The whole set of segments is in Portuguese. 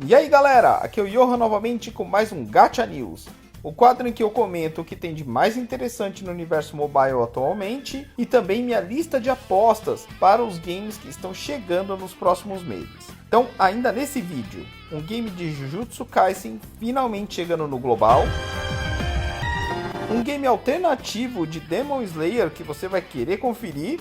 E aí galera, aqui é o Johan novamente com mais um Gacha News, o quadro em que eu comento o que tem de mais interessante no universo mobile atualmente e também minha lista de apostas para os games que estão chegando nos próximos meses. Então, ainda nesse vídeo, um game de Jujutsu Kaisen finalmente chegando no global, um game alternativo de Demon Slayer que você vai querer conferir,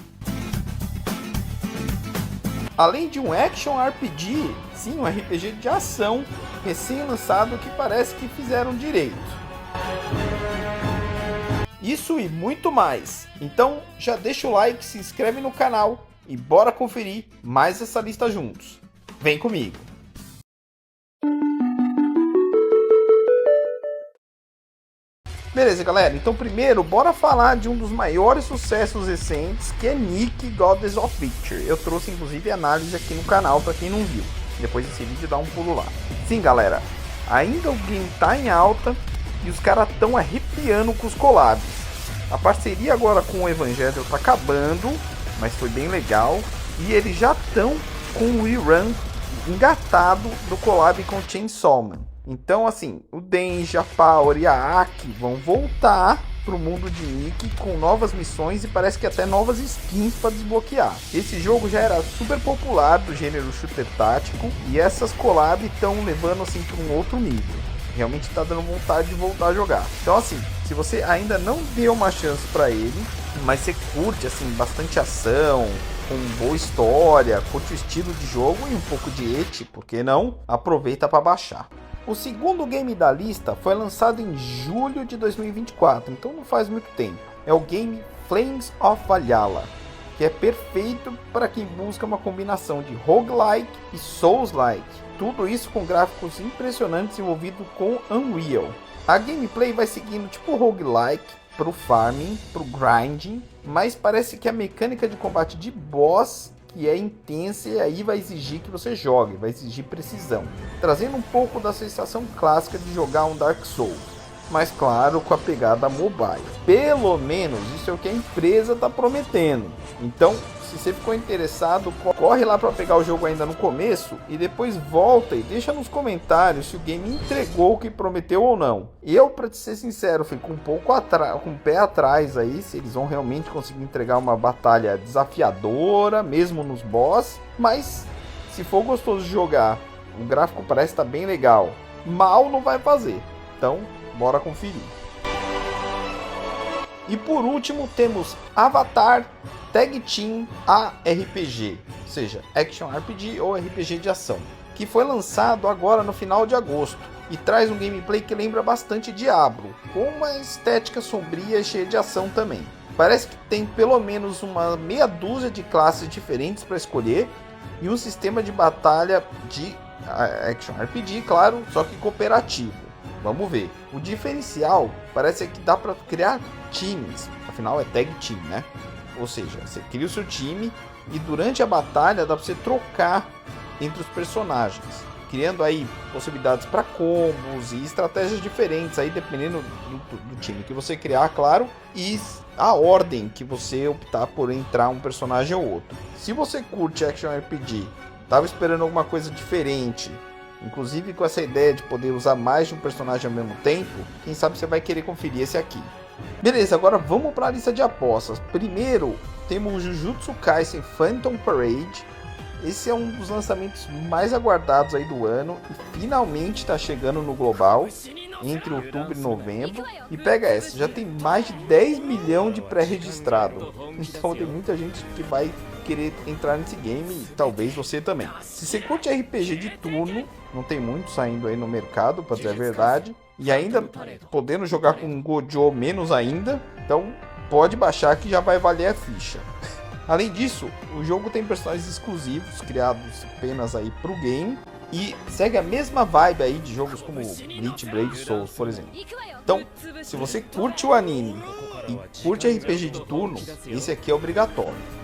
além de um Action RPG, sim, um RPG de ação recém-lançado que parece que fizeram direito. Isso e muito mais. Então já deixa o like, se inscreve no canal e bora conferir mais essa lista juntos. Vem comigo! Beleza, galera, então primeiro bora falar de um dos maiores sucessos recentes, que é Nick Goddess of Victory. Eu trouxe inclusive análise aqui no canal para quem não viu. Depois desse vídeo dá um pulo lá. Sim, galera, ainda o game tá em alta e os caras estão arrepiando com os collabs. A parceria agora com o Evangelho tá acabando, mas foi bem legal. E eles já estão com o rerun engatado do collab com Chainsaw Man. Então, assim, o Denji, a Power e a Aki vão voltar pro mundo de Nick com novas missões e parece que até novas skins para desbloquear. Esse jogo já era super popular do gênero shooter tático e essas collabs estão levando assim para um outro nível. Realmente está dando vontade de voltar a jogar. Então, assim, se você ainda não deu uma chance para ele, mas você curte assim bastante ação, com boa história, curte o estilo de jogo e um pouco de eti, por que não? Aproveita para baixar. O segundo game da lista foi lançado em julho de 2024, então não faz muito tempo. É o game Flames of Valhalla, que é perfeito para quem busca uma combinação de roguelike e souls-like. Tudo isso com gráficos impressionantes envolvido com Unreal. A gameplay vai seguindo tipo roguelike pro farming, pro grinding, mas parece que a mecânica de combate de boss que é intensa e aí vai exigir que você jogue, vai exigir precisão, trazendo um pouco da sensação clássica de jogar um Dark Souls, mas claro, com a pegada mobile. Pelo menos isso é o que a empresa está prometendo. Então, se você ficou interessado, corre lá para pegar o jogo ainda no começo e depois volta e deixa nos comentários se o game entregou o que prometeu ou não. Eu, para te ser sincero, fico um pouco com o pé atrás aí, se eles vão realmente conseguir entregar uma batalha desafiadora, mesmo nos boss, mas se for gostoso de jogar, o gráfico parece estar bem legal, mal não vai fazer. Então, bora conferir. E por último temos Avatar Tag Team ARPG, ou seja, Action RPG ou RPG de ação, que foi lançado agora no final de agosto e traz um gameplay que lembra bastante Diablo, com uma estética sombria e cheia de ação também. Parece que tem pelo menos uma meia dúzia de classes diferentes para escolher e um sistema de batalha de Action RPG, claro, só que cooperativo. Vamos ver. O diferencial parece que dá para criar times, afinal é tag team, né? Ou seja, você cria o seu time e durante a batalha dá para você trocar entre os personagens, criando aí possibilidades para combos e estratégias diferentes aí dependendo do time que você criar, claro, e a ordem que você optar por entrar um personagem ou outro. Se você curte Action RPG, tava esperando alguma coisa diferente, inclusive com essa ideia de poder usar mais de um personagem ao mesmo tempo, quem sabe você vai querer conferir esse aqui. Beleza, agora vamos para a lista de apostas. Primeiro, temos o Jujutsu Kaisen Phantom Parade. Esse é um dos lançamentos mais aguardados aí do ano e finalmente está chegando no global entre outubro e novembro. E pega essa, já tem mais de 10 milhões de pré-registrado. Então tem muita gente que vai querer entrar nesse game e talvez você também. Se você curte RPG de turno, não tem muito saindo aí no mercado, para dizer a verdade, e ainda podendo jogar com Gojo menos ainda, então pode baixar que já vai valer a ficha. Além disso, o jogo tem personagens exclusivos criados apenas aí pro game e segue a mesma vibe aí de jogos como Bleach Brave Souls, por exemplo. Então, se você curte o anime e curte RPG de turno, esse aqui é obrigatório.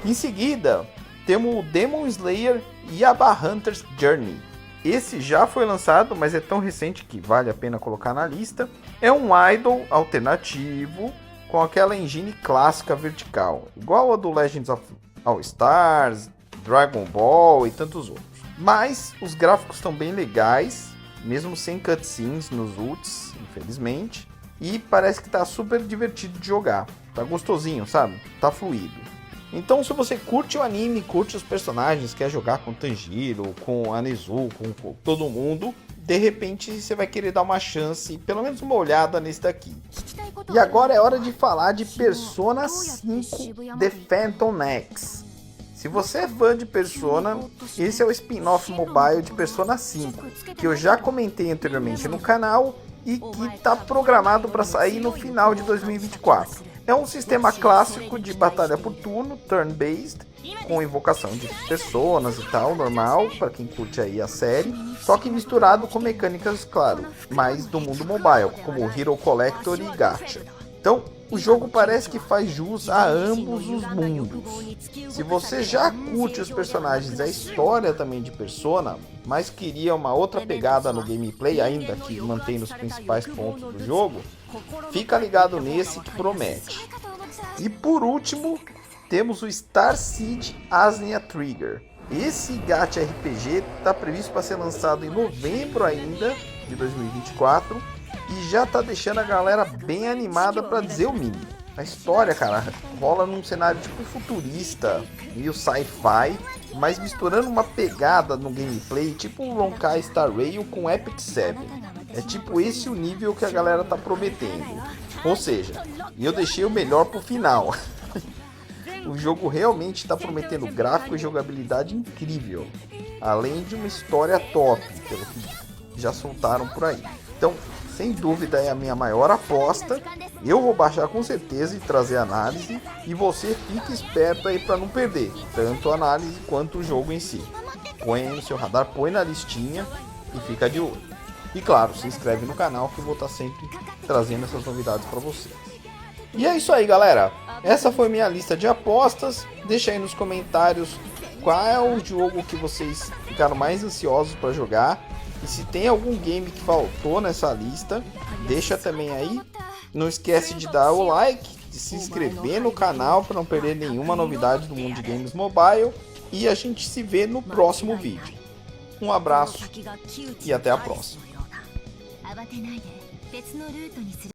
Em seguida, temos o Demon Slayer Yaba Hunter's Journey. Esse já foi lançado, mas é tão recente que vale a pena colocar na lista. É um idol alternativo com aquela engine clássica vertical, igual a do Legends of All Stars, Dragon Ball e tantos outros. Mas os gráficos estão bem legais, mesmo sem cutscenes nos ults, infelizmente. E parece que tá super divertido de jogar. Tá gostosinho, sabe? Tá fluido. Então, se você curte o anime, curte os personagens, quer jogar com o Tanjiro, com a Nezu, com todo mundo, de repente você vai querer dar uma chance, pelo menos uma olhada nesse daqui. E agora é hora de falar de Persona 5 The Phantom X. Se você é fã de Persona, esse é o spin-off mobile de Persona 5, que eu já comentei anteriormente no canal e que está programado para sair no final de 2024. É um sistema clássico de batalha por turno, turn-based, com invocação de personas e tal, normal, para quem curte aí a série, só que misturado com mecânicas, claro, mais do mundo mobile, como Hero Collector e Gacha. Então, o jogo parece que faz jus a ambos os mundos. Se você já curte os personagens e a história também de Persona, mas queria uma outra pegada no gameplay, ainda que mantém os principais pontos do jogo, fica ligado nesse que promete. E por último, temos o Star Siege Asnia Trigger. Esse gacha RPG está previsto para ser lançado em novembro ainda, de 2024, e já tá deixando a galera bem animada para dizer o mínimo. A história, cara, rola num cenário tipo futurista, meio sci-fi, mas misturando uma pegada no gameplay tipo um Honkai Star Rail com Epic 7. É tipo esse o nível que a galera tá prometendo. Ou seja, eu deixei o melhor pro final. O jogo realmente está prometendo gráfico e jogabilidade incrível, além de uma história top, pelo que já soltaram por aí. Então, sem dúvida é a minha maior aposta. Eu vou baixar com certeza e trazer análise, e você fique esperto aí para não perder tanto a análise quanto o jogo em si. Põe aí no seu radar, põe na listinha e fica de olho. E claro, se inscreve no canal que eu vou estar sempre trazendo essas novidades para vocês. E é isso aí, galera. Essa foi minha lista de apostas. Deixa aí nos comentários qual é o jogo que vocês ficaram mais ansiosos para jogar. E se tem algum game que faltou nessa lista, deixa também aí. Não esquece de dar o like, de se inscrever no canal para não perder nenhuma novidade do mundo de games mobile. E a gente se vê no próximo vídeo. Um abraço e até a próxima.